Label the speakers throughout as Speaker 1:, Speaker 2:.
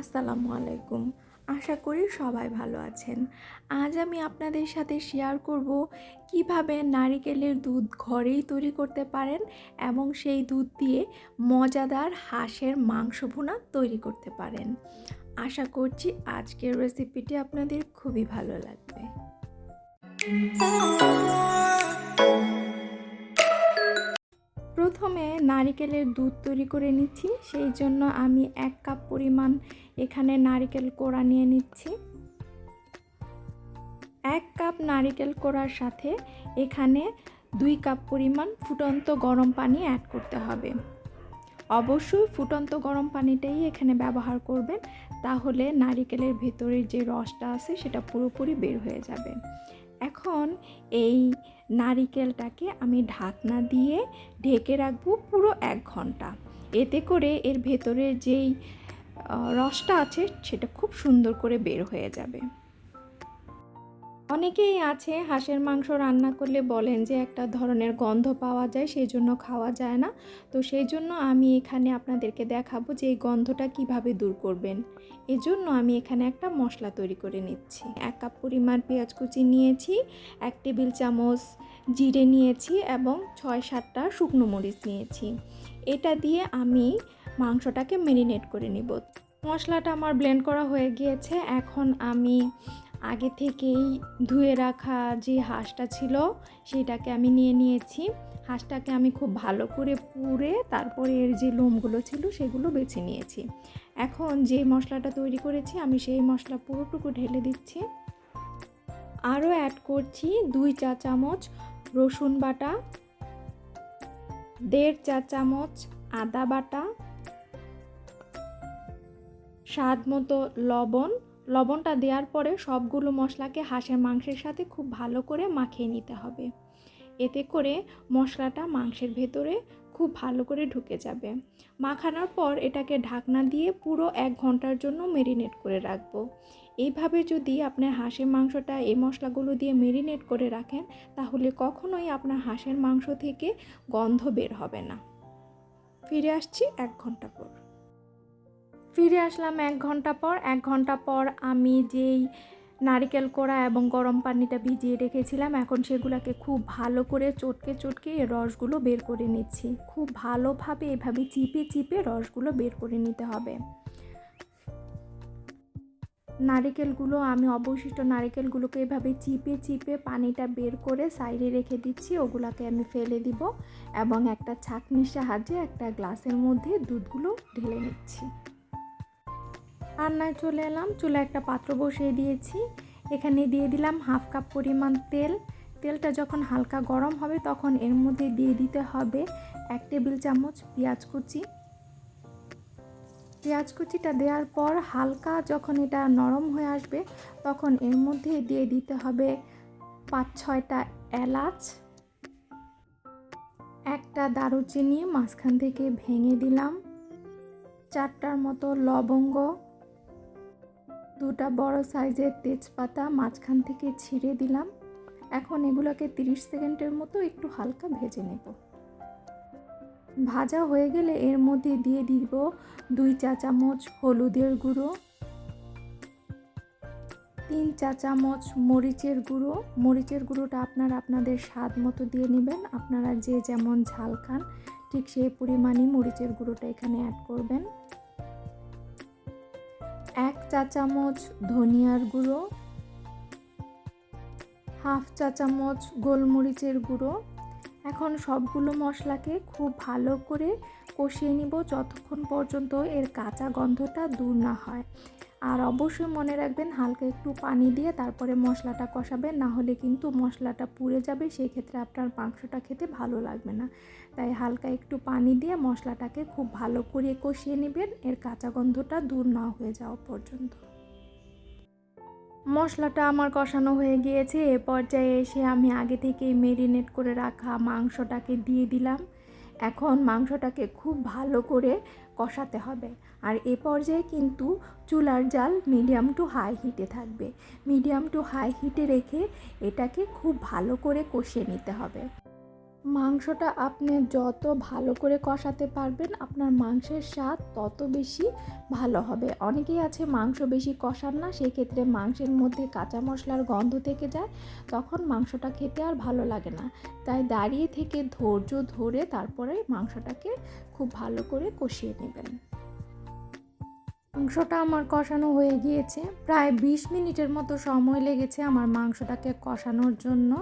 Speaker 1: আসসালামু আলাইকুম। আশা করি সবাই ভালো আছেন। আজ আমি আপনাদের সাথে শেয়ার করব কিভাবে নারিকেলের দুধ ঘরেই তৈরি করতে পারেন এবং সেই দুধ দিয়ে মজাদার হাঁসের মাংস ভুনা তৈরি করতে পারেন। আশা করছি আজকের রেসিপিটি আপনাদের খুবই ভালো লাগবে। প্রথমে নারিকেলের দুধ তৈরি করে নিচ্ছি, সেই জন্য আমি 1 কাপ পরিমাণ এখানে নারিকেল কোড়া নিয়ে নিচ্ছি। 1 কাপ নারিকেল কোড়ার সাথে এখানে 2 কাপ পরিমাণ ফুটন্ত গরম পানি অ্যাড করতে হবে। অবশ্যই ফুটন্ত গরম পানিটাই এখানে ব্যবহার করবেন, তাহলে নারিকেলের ভেতরের যে রসটা আছে সেটা পুরোপুরি বের হয়ে যাবে। এখন এই নারিকেলটাকে আমি ঢাকনা দিয়ে ঢেকে রাখবো পুরো 1 ঘন্টা। এতে করে এর ভেতরের যেই রসটা আছে সেটা খুব সুন্দর করে বের হয়ে যাবে। অনেকেই আছে হাঁসের মাংস রান্না করলে বলেন যে একটা ধরনের গন্ধ পাওয়া যায়, সেই জন্য খাওয়া যায় না। তো সেই জন্য আমি এখানে আপনাদেরকে দেখাবো যে এই গন্ধটা কিভাবে দূর করবেন। এজন্য আমি এখানে একটা মশলা তৈরি করে নিচ্ছি। 1 কাপ পরিমাণ পেঁয়াজ কুচি নিয়েছি, 1 টেবিল চামচ জিরে নিয়েছি এবং 6-7টা শুকনো মরিচ নিয়েছি। এটা দিয়ে আমি মাংসটাকে ম্যারিনেট করে নিব। মশলাটা আমার ব্লেন্ড করা হয়ে গিয়েছে। এখন আমি আগে থেকেই ধুয়ে রাখা যে হাঁসটা ছিল সেটাকে আমি নিয়ে নিয়েছি। হাঁসটাকে আমি খুব ভালো করে পুড়ে তারপরে এর যে লোমগুলো ছিল সেগুলো বেছে নিয়েছি। এখন যে মশলাটা তৈরি করেছি আমি সেই মশলা পুরোটুকু ঢেলে দিচ্ছি। আরও অ্যাড করছি 2 চা চামচ রসুন বাটা, 1.5 চা চামচ আদা বাটা, স্বাদ মতো লবণটা দেওয়ার পরে সবগুলো মশলাকে হাঁসের মাংসের সাথে খুব ভালো করে মাখিয়ে নিতে হবে। এতে করে মশলাটা মাংসের ভেতরে খুব ভালো করে ঢুকে যাবে। মাখানোর পর এটাকে ঢাকনা দিয়ে পুরো 1 ঘন্টার জন্য ম্যারিনেট করে রাখবো। এইভাবে যদি আপনার হাঁসের মাংসটা এই মশলাগুলো দিয়ে ম্যারিনেট করে রাখেন, তাহলে কখনোই আপনার হাঁসের মাংস থেকে গন্ধ বের হবে না। ফিরে আসছি 1 ঘন্টা পর। ফিরে আসলাম 1 ঘন্টা পর। 1 ঘন্টা পর আমি যেই নারিকেল কোড়া এবং গরম পানিটা ভিজিয়ে রেখেছিলাম, এখন সেগুলোকে খুব ভালো করে চটকে এর রসগুলো বের করে নিচ্ছি। খুব ভালোভাবে এভাবে চিপে রসগুলো বের করে নিতে হবে। আমি অবশিষ্ট নারিকেলগুলোকে এভাবে চিপে পানিটা বের করে সাইডে রেখে দিচ্ছি। ওগুলাকে আমি ফেলে দিব এবং একটা ছাঁকনির সাহায্যে একটা গ্লাসের মধ্যে দুধগুলো ঢেলে নিচ্ছি। রান্নায় চলে এলাম। চুলায় একটা পাত্র বসিয়ে দিয়েছি। এখানে দিয়ে দিলাম 1/2 কাপ পরিমাণ তেল। তেলটা যখন হালকা গরম হবে তখন এর মধ্যে দিয়ে দিতে হবে 1 টেবিল চামচ পেঁয়াজ কুচিটা দেওয়ার পর হালকা যখন এটা নরম হয়ে আসবে তখন এর মধ্যে দিয়ে দিতে হবে 5-6টা এলাচ, একটা দারুচিনি মাঝখান থেকে ভেঙে দিলাম, 4টার মতো লবঙ্গ, 2টা বড় সাইজের তেজপাতা মাঝখান থেকে ছিঁড়ে দিলাম। এখন এগুলোকে 30 সেকেন্ডের মতো একটু হালকা ভেজে নেব। ভাজা হয়ে গেলে এর মধ্যে দিয়ে দিব 2 চা চামচ হলুদের গুঁড়ো, 3 চা চামচ মরিচের গুঁড়ো। মরিচের গুঁড়োটা আপনাদের স্বাদ মতো দিয়ে নেবেন। আপনারা যে যেমন ঝাল খান ঠিক সেই পরিমাণই মরিচের গুঁড়োটা এখানে অ্যাড করবেন। 1 চা চামচ ধনিয়ার গুঁড়ো, 1/2 চা চামচ গোলমরিচের গুঁড়ো। এখন সবগুলো মশলাকে খুব ভালো করে কষিয়ে নিব যতক্ষণ পর্যন্ত এর কাঁচা গন্ধটা দূর না হয়। আর অবশ্যই মনে রাখবেন হালকা একটু পানি দিয়ে তারপরে মশলাটা কষাবেন, না হলে কিন্তু মশলাটা পুড়ে যাবে, সেই ক্ষেত্রে আপনার মাংসটা খেতে ভালো লাগবে না। তাই হালকা একটু পানি দিয়ে মশলাটাকে খুব ভালো করে কষিয়ে নেবেন এর কাঁচা গন্ধটা দূর না হয়ে যাওয়া পর্যন্ত। মশলাটা আমার কষানো হয়ে গিয়েছে। এ পর্যায়ে এসে আমি আগে থেকেই ম্যারিনেট করে রাখা মাংসটাকে দিয়ে দিলাম। এখন মাংসটাকে খুব ভালো করে কষাতে হবে। আর এ পর্যায়ে কিন্তু চুলার জাল মিডিয়াম টু হাই হিটে থাকবে। মিডিয়াম টু হাই হিটে রেখে এটাকে খুব ভালো করে কষিয়ে নিতে হবে। মাংসটা আপনি যত ভালো করে কষাতে পারবেন আপনার মাংসের স্বাদ তত বেশি ভালো হবে। অনেকেই আছে মাংস বেশি কষান না, সেক্ষেত্রে মাংসের মধ্যে কাঁচা মশলার গন্ধ থেকে যায়, তখন মাংসটা খেতে আর ভালো লাগে না। তাই দাঁড়িয়ে থেকে ধৈর্য ধরে তারপরে মাংসটাকে খুব ভালো করে কষিয়ে নেবেন। মাংসটা আমার কষানো হয়ে গিয়েছে, প্রায় 20 মিনিটের মতো সময় লেগেছে আমার মাংসটাকে কষানোর জন্য।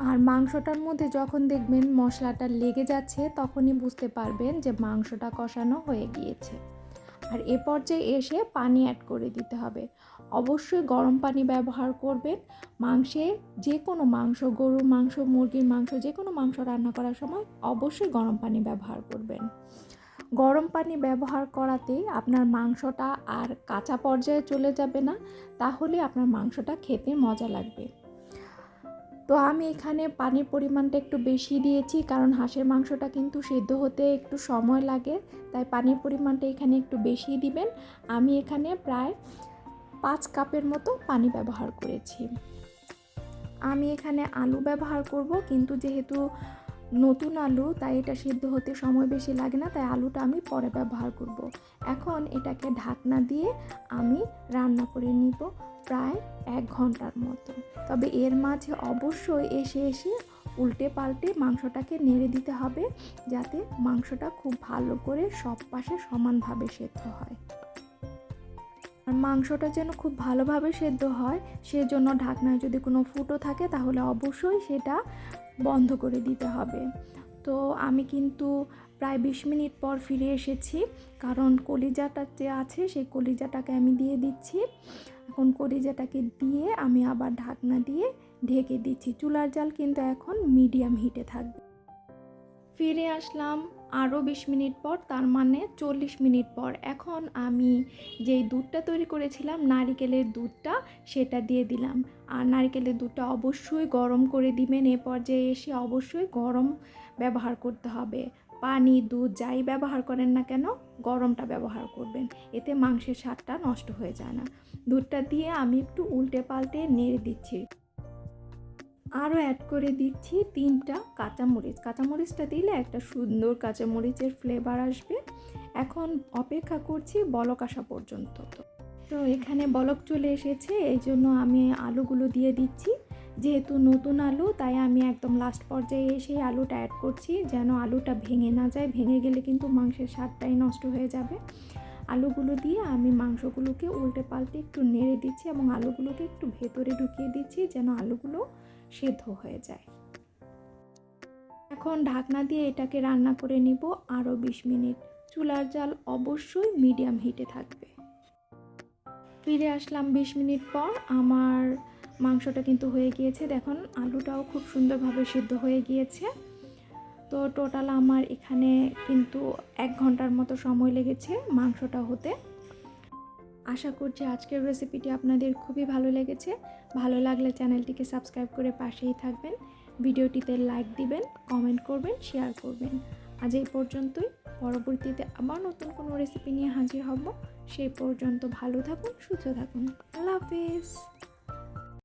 Speaker 1: আর মাংসটার মধ্যে যখন দেখবেন মশলাটা লেগে যাচ্ছে তখনই বুঝতে পারবেন যে মাংসটা কষানো হয়ে গিয়েছে। আর এ পর্যায়ে এসে পানি অ্যাড করে দিতে হবে। অবশ্যই গরম পানি ব্যবহার করবেন। মাংসে যে কোনো মাংস, গরুর মাংস, মুরগির মাংস, যে কোনো মাংস রান্না করার সময় অবশ্যই গরম পানি ব্যবহার করবেন। গরম পানি ব্যবহার করাতেই আপনার মাংসটা আর কাঁচা পর্যায়ে চলে যাবে না, তাহলে আপনার মাংসটা খেতে মজা লাগবে। তো আমি এখানে পানির পরিমাণটা একটু বেশি দিয়েছি, কারণ হাঁসের মাংসটা কিন্তু সেদ্ধ হতে একটু সময় লাগে, তাই পানির পরিমাণটা এখানে একটু বেশি দিবেন। আমি এখানে প্রায় 5 কাপের মতো পানি ব্যবহার করেছি। আমি এখানে আলু ব্যবহার করব, কিন্তু যেহেতু নতুন আলু তাই এটা সিদ্ধ হতে সময় বেশি লাগে না, তাই আলুটা আমি পরে ব্যবহার করব। এখন এটাকে ঢাকনা দিয়ে আমি রান্না করে নিব প্রায় 1 ঘন্টার মতো। তবে এর মাঝে অবশ্যই এসে এসে উল্টে পাল্টে মাংসটাকে নেড়ে দিতে হবে, যাতে মাংসটা খুব ভালো করে সব পাশে সমানভাবে সেদ্ধ হয়। আর মাংসটা যেন খুব ভালোভাবে সেদ্ধ হয়, সেজন্য ঢাকনায় যদি কোনো ফুটো থাকে তাহলে অবশ্যই সেটা বন্ধ করে দিতে হবে। তো আমি কিন্তু প্রায় 20 মিনিট পর ফিরে এসেছি, কারণ কলিজাটা যে আছে সেই কলিজাটাকে আমি দিয়ে দিচ্ছি। এখন কলিজাটাকে দিয়ে আমি আবার ঢাকনা দিয়ে ঢেকে দিচ্ছি। চুলার জাল কিন্তু এখন মিডিয়াম হিটে থাকবে। ফিরে আসলাম আরও 20 মিনিট পর, তার মানে 40 মিনিট পর। এখন আমি যেই দুধটা তৈরি করেছিলাম, নারিকেলের দুধটা, সেটা দিয়ে দিলাম। আর নারিকেলের দুধটা অবশ্যই গরম করে দিবেন। এ পর্যায়ে এসে অবশ্যই গরম ব্যবহার করতে হবে। পানি, দুধ যাই ব্যবহার করেন না কেন গরমটা ব্যবহার করবেন, এতে মাংসের স্বাদটা নষ্ট হয়ে যায় না। দুধটা দিয়ে আমি একটু উল্টে পাল্টে নেড়ে দিচ্ছি। আরও অ্যাড করে দিচ্ছি 3টা কাঁচামরিচ। কাঁচামরিচটা দিলে একটা সুন্দর কাঁচামরিচের ফ্লেভার আসবে। এখন অপেক্ষা করছি বলক আসা পর্যন্ত। তো এখানে বলক চলে এসেছে, এই জন্য আমি আলুগুলো দিয়ে দিচ্ছি। যেহেতু নতুন আলু তাই আমি একদম লাস্ট পর্যায়ে এসে আলুটা অ্যাড করছি, যেন আলুটা ভেঙে না যায়। ভেঙে গেলে কিন্তু মাংসের স্বাদটাই নষ্ট হয়ে যাবে। আলুগুলো দিয়ে আমি মাংসগুলোকে উল্টে পাল্টে একটু নেড়ে দিচ্ছি এবং আলুগুলোকে একটু ভেতরে ঢুকিয়ে দিচ্ছি যেন আলুগুলো সেদ্ধ হয়ে যায়। এখন ঢাকনা দিয়ে এটাকে রান্না করে নিব আরও 20 মিনিট। চুলার জাল অবশ্যই মিডিয়াম হিটে থাকবে। ফিরে আসলাম 20 মিনিট পর। আমার মাংসটা কিন্তু হয়ে গিয়েছে, দেখুন আলুটাও খুব সুন্দরভাবে সিদ্ধ হয়ে গিয়েছে। তো টোটাল আমার এখানে কিন্তু 1 ঘন্টার মতো সময় লেগেছে মাংসটা হতে। আশা করছি আজকের রেসিপিটি আপনাদের খুবই ভালো লেগেছে। ভালো লাগলে চ্যানেলটিকে সাবস্ক্রাইব করে পাশেই থাকবেন। ভিডিওটিতে লাইক দিবেন, কমেন্ট করবেন, শেয়ার করবেন। আজ এই পর্যন্তই। পরবর্তীতে আবার নতুন কোনো রেসিপি নিয়ে হাজির হব। সেই পর্যন্ত ভালো থাকুন, সুস্থ থাকুন। আল্লাহ হাফেজ।